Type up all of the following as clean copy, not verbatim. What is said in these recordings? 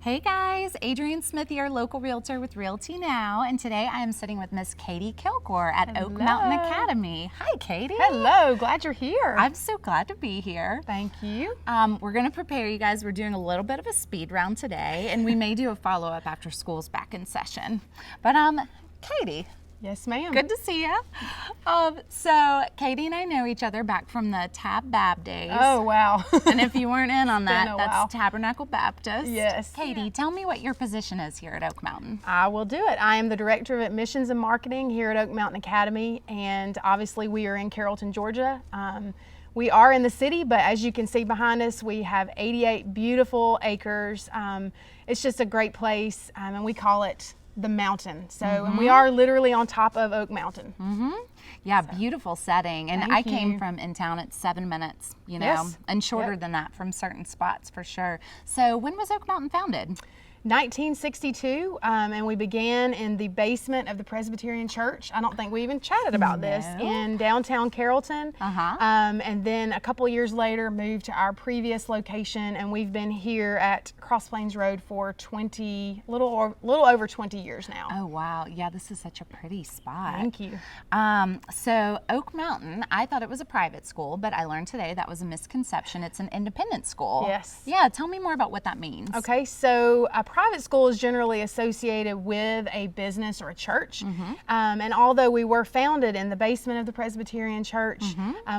Hey guys, Adrienne Smith, your local realtor with Realty Now, and today I am sitting with Miss Katie Kilgore at Oak Mountain Academy. Hi, Katie. Hello, glad you're here. I'm so glad to be here. Thank you. We're going to prepare you guys. We're doing a little bit of a speed round today, and we may do a follow-up after school's back in session. But Katie. Yes, ma'am. Good to see you. So Katie and I know each other back from the Tab Bab days. Oh, wow. And if you weren't in on that, that's while. Tabernacle Baptist. Yes. Katie, tell me what your position is here at Oak Mountain. I will do it. I am the Director of Admissions and Marketing here at Oak Mountain Academy, and obviously we are in Carrollton, Georgia. We are in the city, but as you can see behind us, we have 88 beautiful acres. It's just a great place, and we call it the mountain. So, and we are literally on top of Oak Mountain. Yeah, so, beautiful setting. And I came from in town at 7 minutes, you know, yes. and shorter than that from certain spots for sure. So when was Oak Mountain founded? 1962, and we began in the basement of the Presbyterian Church. I don't think we even chatted about this, in downtown Carrollton. And then a couple years later moved to our previous location, and we've been here at Cross Plains Road for little over 20 years now. Oh wow, yeah, this is such a pretty spot. Thank you. So Oak Mountain, I thought it was a private school, but I learned today that was a misconception. It's an independent school. Yes. Yeah, tell me more about what that means. Okay, so a private school is generally associated with a business or a church, and although we were founded in the basement of the Presbyterian Church,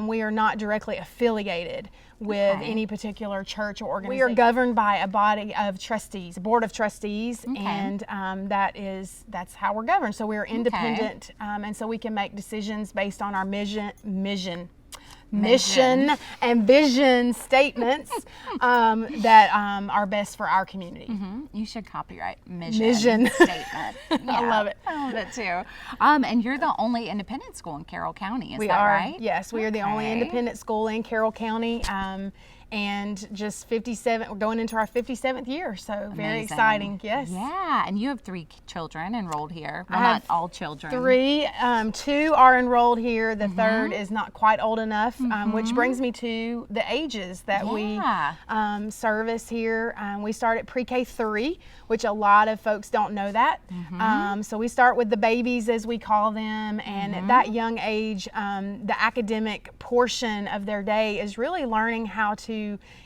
we are not directly affiliated with any particular church or organization. We are governed by a body of trustees, a board of trustees, and that's how we're governed. So we are independent, and so we can make decisions based on our mission and vision statements that are best for our community. You should copyright mission statement. Yeah, I love it. I love it too. And you're the only independent school in Carroll County, is that right? Yes, we are the only independent school in Carroll County. And just 57, we're going into our 57th year, so very exciting, yes. Yeah, and you have 3 children enrolled here. Well, not all children. 3, 2 are enrolled here. The third is not quite old enough, which brings me to the ages that we service here. We start at pre-K 3, which a lot of folks don't know that. So we start with the babies, as we call them, and at that young age, the academic portion of their day is really learning how to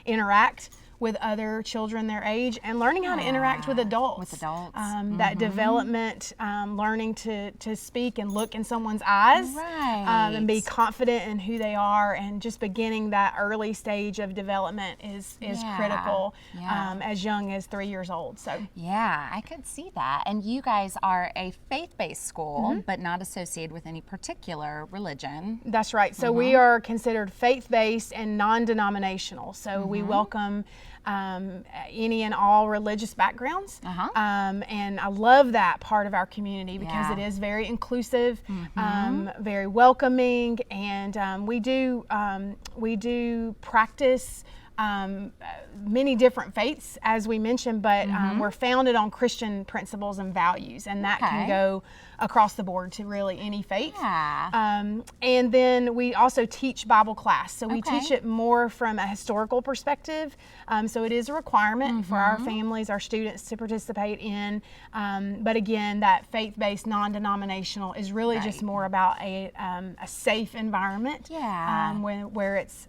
interact with other children their age and learning how to interact with adults. That development, learning to speak and look in someone's eyes, and be confident in who they are, and just beginning that early stage of development is critical as young as 3 years old. So yeah, I could see that. And you guys are a faith-based school, but not associated with any particular religion. That's right. So we are considered faith-based and non-denominational. So we welcome any and all religious backgrounds, and I love that part of our community because it is very inclusive, very welcoming, and we do practice many different faiths, as we mentioned, but we're founded on Christian principles and values, and that can go across the board to really any faith. And then we also teach Bible class, so we teach it more from a historical perspective, so it is a requirement for our families, our students to participate in, but again, that faith-based, non-denominational is really just more about a safe environment, where it's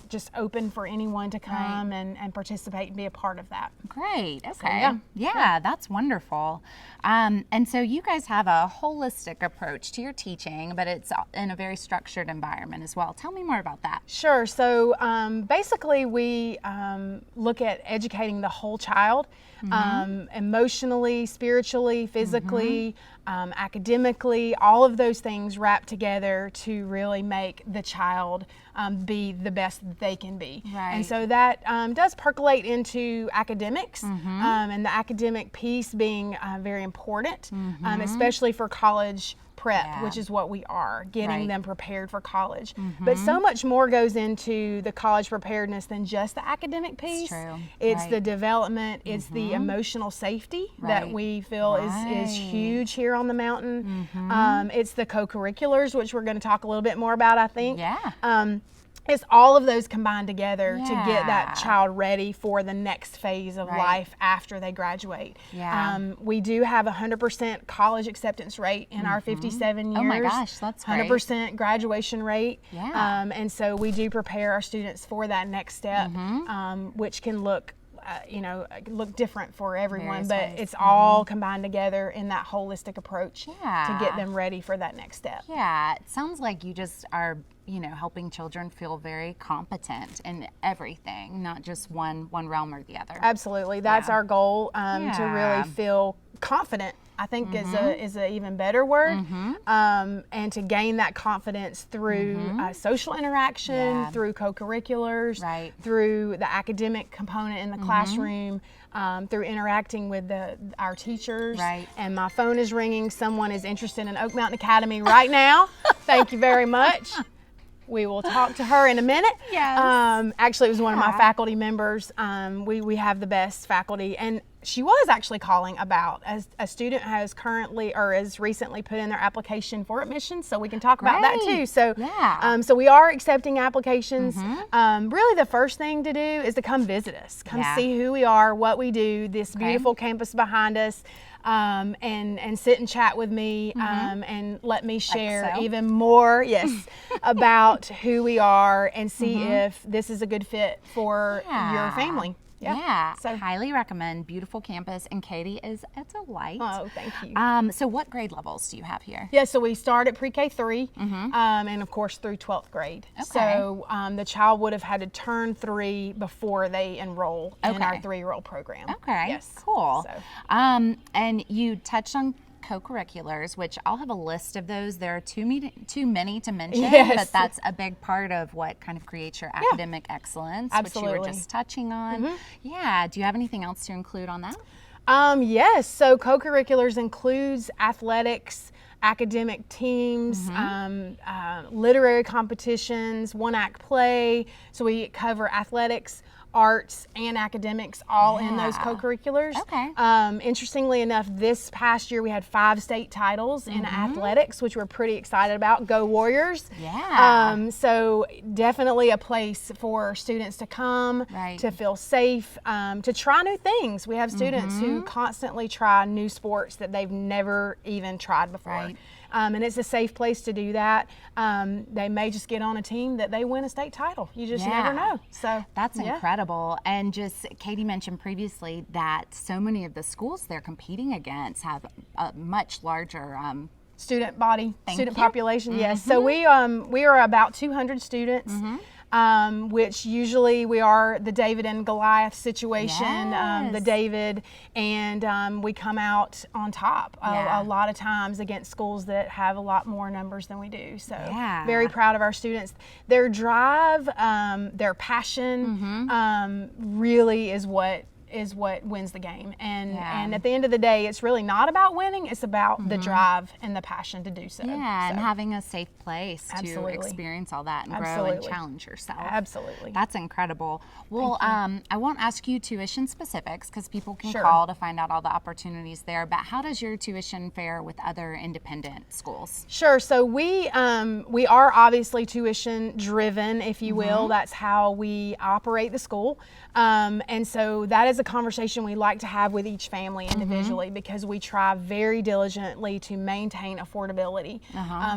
just open for anyone to come and participate and be a part of that. Great. Okay. So, yeah, that's wonderful. And so you guys have a holistic approach to your teaching, but it's in a very structured environment as well. Tell me more about that. Sure. So basically we look at educating the whole child, emotionally, spiritually, physically, academically, all of those things wrapped together to really make the child be the best that they can be. And so that does percolate into academics, and the academic piece being very important, especially for college prep, which is what we are, getting them prepared for college. But so much more goes into the college preparedness than just the academic piece. It's the development, it's the emotional safety that we feel is huge here on the mountain. It's the co-curriculars, which we're going to talk a little bit more about, I think. it's all of those combined together to Yeah. get that child ready for the next phase of life after they graduate. Yeah. We do have a 100% college acceptance rate in our 57 years. Oh my gosh, that's great. 100% graduation rate. Yeah. And so we do prepare our students for that next step, which can look look different for everyone, Various but ways. it's all combined together in that holistic approach to Yeah. get them ready for that next step. Yeah, it sounds like you just are, helping children feel very competent in everything, not just one realm or the other. Absolutely, that's our goal, to Yeah. really feel confident. I think is a even better word, and to gain that confidence through social interaction, through co-curriculars, Right. through the academic component in the classroom, through interacting with our teachers. Right. And my phone is ringing. Someone is interested in Oak Mountain Academy right now. Thank you very much. We will talk to her in a minute. Yes. Actually, it was one of my faculty members. We have the best faculty, and she was actually calling about as a student has currently or has recently put in their application for admission, so we can talk about that too. Great. So, Yeah. so we are accepting applications. Really, the first thing to do is to come visit us, come Yeah. see who we are, what we do, this beautiful campus behind us. And sit and chat with me and let me share so. even more, about who we are and see if this is a good fit for your family. Yeah. So, Highly recommend. Beautiful campus, and Katie is a delight. oh, thank you. So what grade levels do you have here? Yeah, so we start at pre-K 3, and of course through 12th grade. Okay. So the child would have had to turn 3 before they enroll in our Okay. 3-year-old program. Okay. Yes. Cool. So. And you touched on co-curriculars, which I'll have a list of those. There are too many to mention, Yes. but that's a big part of what kind of creates your academic excellence, which you were Absolutely. just touching on. Yeah. Do you have anything else to include on that? Yes, so co-curriculars includes athletics, academic teams, literary competitions, one-act play. So we cover athletics, arts, and academics all in those Yeah. co-curriculars. Okay. Interestingly enough, this past year we had 5 state titles in athletics, which we're pretty excited about. Go Warriors! Yeah. So definitely a place for students to come, Right. to feel safe, to try new things. We have students who constantly try new sports that they've never even tried before. Right. And it's a safe place to do that. They may just get on a team that they win a state title. You just never Yeah. know. So That's incredible. And just Katie mentioned previously that so many of the schools they're competing against have a much larger student body, student you. population. Yes. So we are about 200 students. Which usually we are the David and Goliath situation, the Yes. David, and we come out on top Yeah. a lot of times against schools that have a lot more numbers than we do. So Yeah. very proud of our students. Their drive, their passion really is what wins the game. And Yeah. and at the end of the day, it's really not about winning, it's about the drive and the passion to do so. Yeah, and So, having a safe place Absolutely. to experience all that and grow Absolutely. and challenge yourself. Absolutely. That's incredible. Well, I won't ask you tuition specifics because people can Sure. call to find out all the opportunities there, but how does your tuition fare with other independent schools? Sure. So we are obviously tuition driven, if you will. That's how we operate the school, and so that is a conversation we like to have with each family individually because we try very diligently to maintain affordability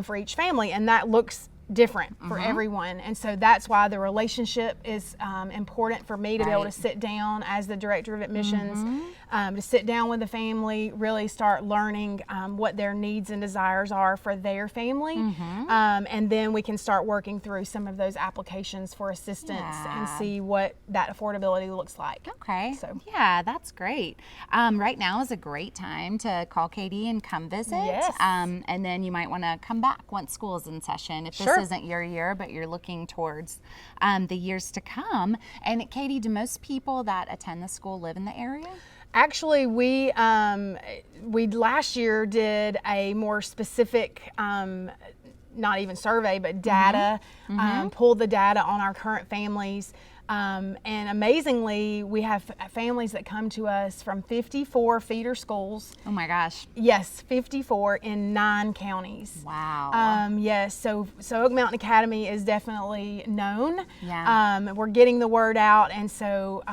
for each family, and that looks different for everyone. And so that's why the relationship is important for me to be able to Right. sit down as the director of admissions, to sit down with the family, really start learning what their needs and desires are for their family. And then we can start working through some of those applications for assistance and Yeah. see what that affordability looks like. Okay. So- Yeah, that's great. Right now is a great time to call Katie and come visit. Yes. And then you might want to come back once school is in session if Sure. this isn't your year, but you're looking towards the years to come. And Katie, do most people that attend the school live in the area? Actually, we last year did a more specific, not even survey, but data, pulled the data on our current families. And amazingly, we have families that come to us from 54 feeder schools. Oh my gosh. Yes, 54 in 9 counties. Wow. Yes, so Oak Mountain Academy is definitely known. Yeah. We're getting the word out, and so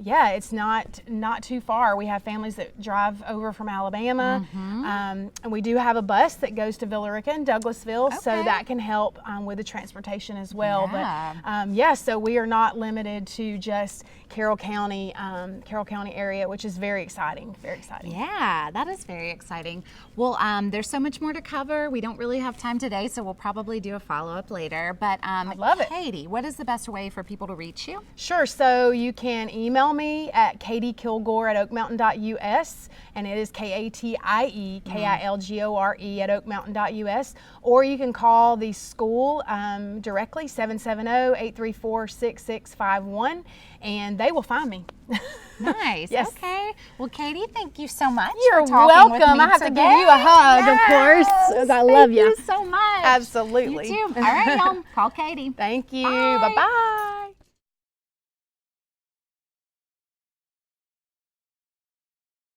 yeah, it's not too far. We have families that drive over from Alabama, and we do have a bus that goes to Villa Rica and Douglasville, so that can help with the transportation as well. Yeah. But yeah, so we are not limited to just Carroll County area, which is very exciting. Very exciting. Yeah, that is very exciting. Well, there's so much more to cover. We don't really have time today, so we'll probably do a follow-up later. But I love it. Katie, what is the best way for people to reach you? Sure. So you can email me at katiekilgore@oakmountain.us, and it is KATIE at oakmountain.us, or you can call the school directly, 770-834-6651, and they will find me. Nice. Yes. Okay. Well, Katie, thank you so much. You're for talking with welcome. me I have to today. give you a hug, Yes. of course. I love you. Thank you so much. Absolutely. You too. All right, y'all. Call Katie. Thank you. Bye. Bye-bye.